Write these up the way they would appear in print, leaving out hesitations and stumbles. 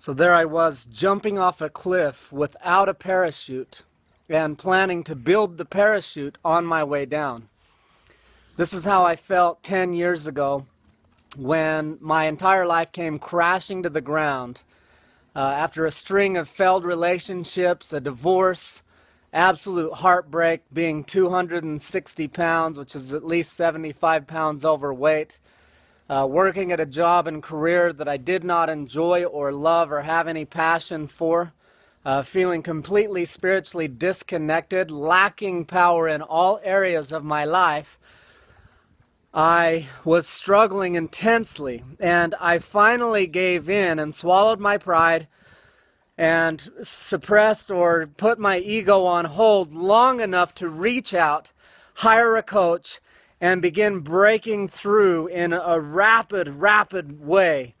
So there I was, jumping off a cliff without a parachute and planning to build the parachute on my way down. This is how I felt 10 years ago when my entire life came crashing to the ground after a string of failed relationships, a divorce, absolute heartbreak, being 260 pounds, which is at least 75 pounds overweight, working at a job and career that I did not enjoy or love or have any passion for, feeling completely spiritually disconnected, lacking power in all areas of my life. I was struggling intensely, and I finally gave in and swallowed my pride and suppressed or put my ego on hold long enough to reach out, hire a coach, and begin breaking through in a rapid way.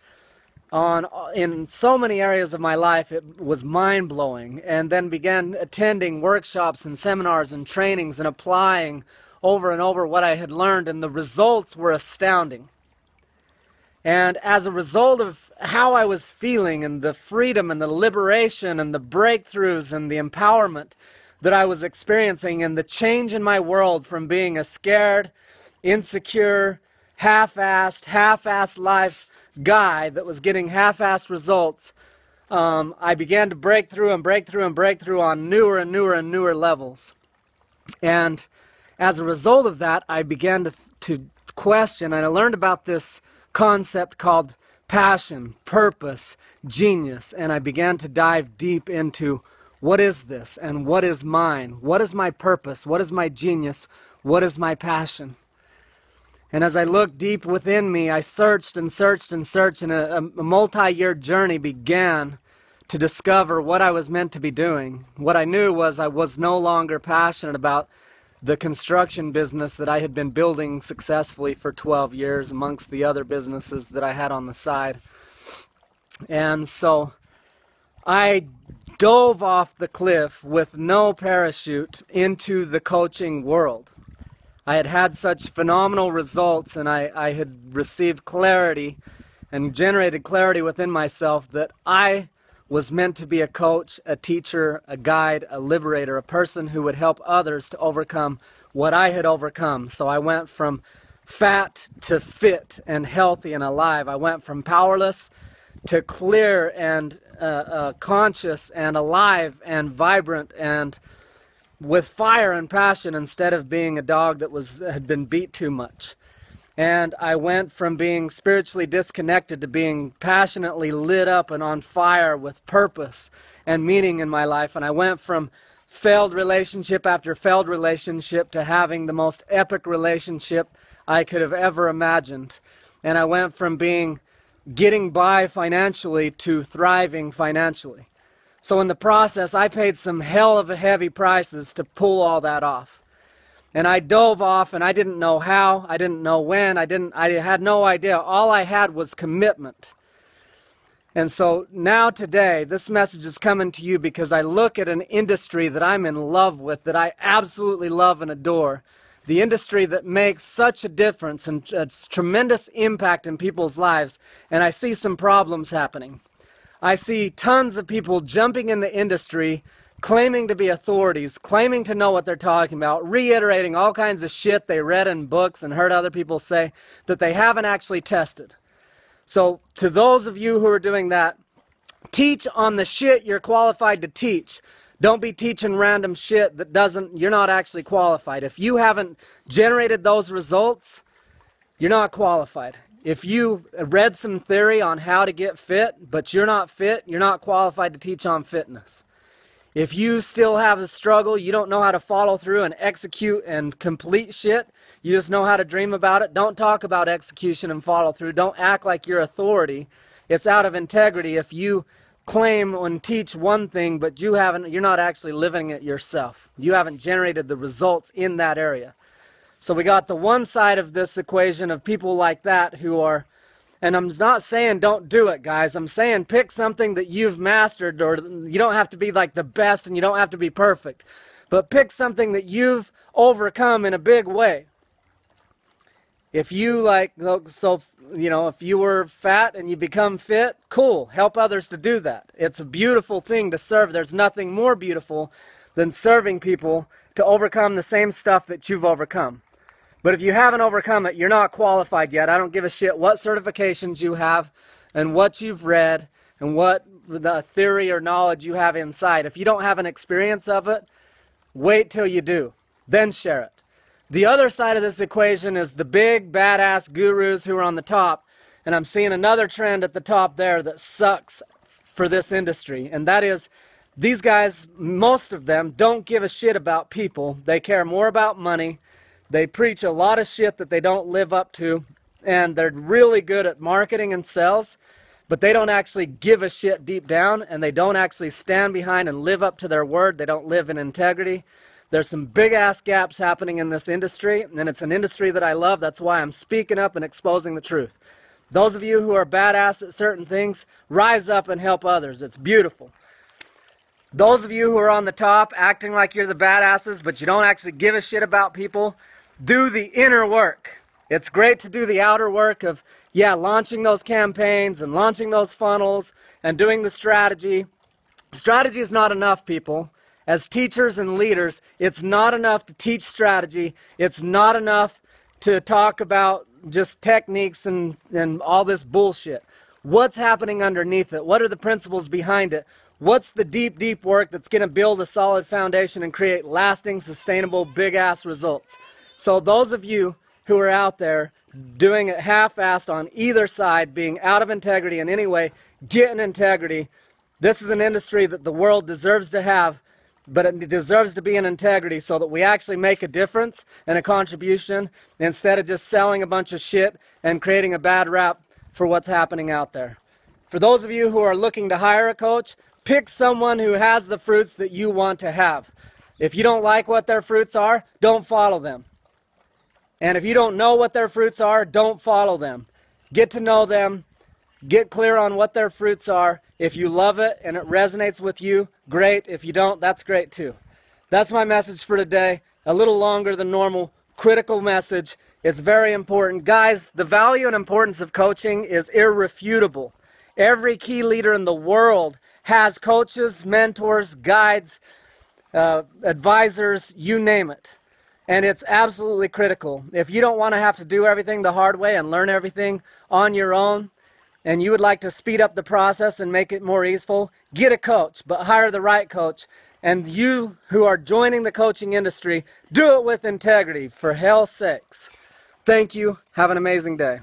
In so many areas of my life, it was mind-blowing, and then began attending workshops and seminars and trainings and applying over and over what I had learned, and the results were astounding. And as a result of how I was feeling and the freedom and the liberation and the breakthroughs and the empowerment that I was experiencing and the change in my world from being a scared, insecure, half-assed life guy that was getting half-assed results, I began to break through on newer and newer levels. And as a result of that, I began to question, and I learned about this concept called passion, purpose, genius, and I began to dive deep into what is this and what is mine? What is my purpose? What is my genius? What is my passion? And as I looked deep within me, I searched and a multi-year journey began to discover what I was meant to be doing. What I knew was I was no longer passionate about the construction business that I had been building successfully for 12 years amongst the other businesses that I had on the side. And so I dove off the cliff with no parachute into the coaching world. I had had such phenomenal results, and I had received clarity and generated clarity within myself that I was meant to be a coach, a teacher, a guide, a liberator, a person who would help others to overcome what I had overcome. So I went from fat to fit and healthy and alive. I went from powerless to clear and conscious and alive and vibrant and with fire and passion instead of being a dog that had been beat too much. And I went from being spiritually disconnected to being passionately lit up and on fire with purpose and meaning in my life. And I went from failed relationship after failed relationship to having the most epic relationship I could have ever imagined. And I went from getting by financially to thriving financially. So in the process, I paid some hell of a heavy prices to pull all that off. And I dove off, and I didn't know how, I didn't know when, I had no idea. All I had was commitment. And so now today, this message is coming to you because I look at an industry that I'm in love with, that I absolutely love and adore. The industry that makes such a difference and a tremendous impact in people's lives, and I see some problems happening. I see tons of people jumping in the industry, claiming to be authorities, claiming to know what they're talking about, reiterating all kinds of shit they read in books and heard other people say that they haven't actually tested. So to those of you who are doing that, teach on the shit you're qualified to teach. Don't be teaching random shit that you're not actually qualified. If you haven't generated those results, you're not qualified. If you read some theory on how to get fit, but you're not fit, you're not qualified to teach on fitness. If you still have a struggle, you don't know how to follow through and execute and complete shit, you just know how to dream about it, don't talk about execution and follow through. Don't act like you're authority. It's out of integrity if you claim and teach one thing, but you're not actually living it yourself. You haven't generated the results in that area. So we got the one side of this equation of people like that who are, and I'm not saying don't do it, guys. I'm saying pick something that you've mastered, or you don't have to be like the best and you don't have to be perfect. But pick something that you've overcome in a big way. If you if you were fat and you become fit, cool, help others to do that. It's a beautiful thing to serve. There's nothing more beautiful than serving people to overcome the same stuff that you've overcome. But if you haven't overcome it, you're not qualified yet. I don't give a shit what certifications you have and what you've read and what the theory or knowledge you have inside. If you don't have an experience of it, wait till you do, then share it. The other side of this equation is the big badass gurus who are on the top, and I'm seeing another trend at the top there that sucks for this industry, and that is these guys, most of them, don't give a shit about people. They care more about money. They preach a lot of shit that they don't live up to, and they're really good at marketing and sales, but they don't actually give a shit deep down, and they don't actually stand behind and live up to their word. They don't live in integrity. There's some big-ass gaps happening in this industry, and it's an industry that I love. That's why I'm speaking up and exposing the truth. Those of you who are badass at certain things, rise up and help others. It's beautiful. Those of you who are on the top, acting like you're the badasses, but you don't actually give a shit about people, do the inner work. It's great to do the outer work of, yeah, launching those campaigns and launching those funnels and doing the strategy. Strategy is not enough, people. As teachers and leaders, it's not enough to teach strategy. It's not enough to talk about just techniques and all this bullshit. What's happening underneath it? What are the principles behind it? What's the deep, deep work that's going to build a solid foundation and create lasting, sustainable, big-ass results? So those of you who are out there doing it half-assed on either side, being out of integrity in any way, get in integrity. This is an industry that the world deserves to have, but it deserves to be in integrity so that we actually make a difference and a contribution instead of just selling a bunch of shit and creating a bad rap for what's happening out there. For those of you who are looking to hire a coach, pick someone who has the fruits that you want to have. If you don't like what their fruits are, don't follow them. And if you don't know what their fruits are, don't follow them. Get to know them. Get clear on what their fruits are. If you love it and it resonates with you, great. If you don't, that's great too. That's my message for today. A little longer than normal. Critical message. It's very important. Guys, the value and importance of coaching is irrefutable. Every key leader in the world has coaches, mentors, guides, advisors, you name it. And it's absolutely critical. If you don't want to have to do everything the hard way and learn everything on your own, and you would like to speed up the process and make it more easeful, get a coach, but hire the right coach. And you who are joining the coaching industry, do it with integrity, for hell's sakes. Thank you. Have an amazing day.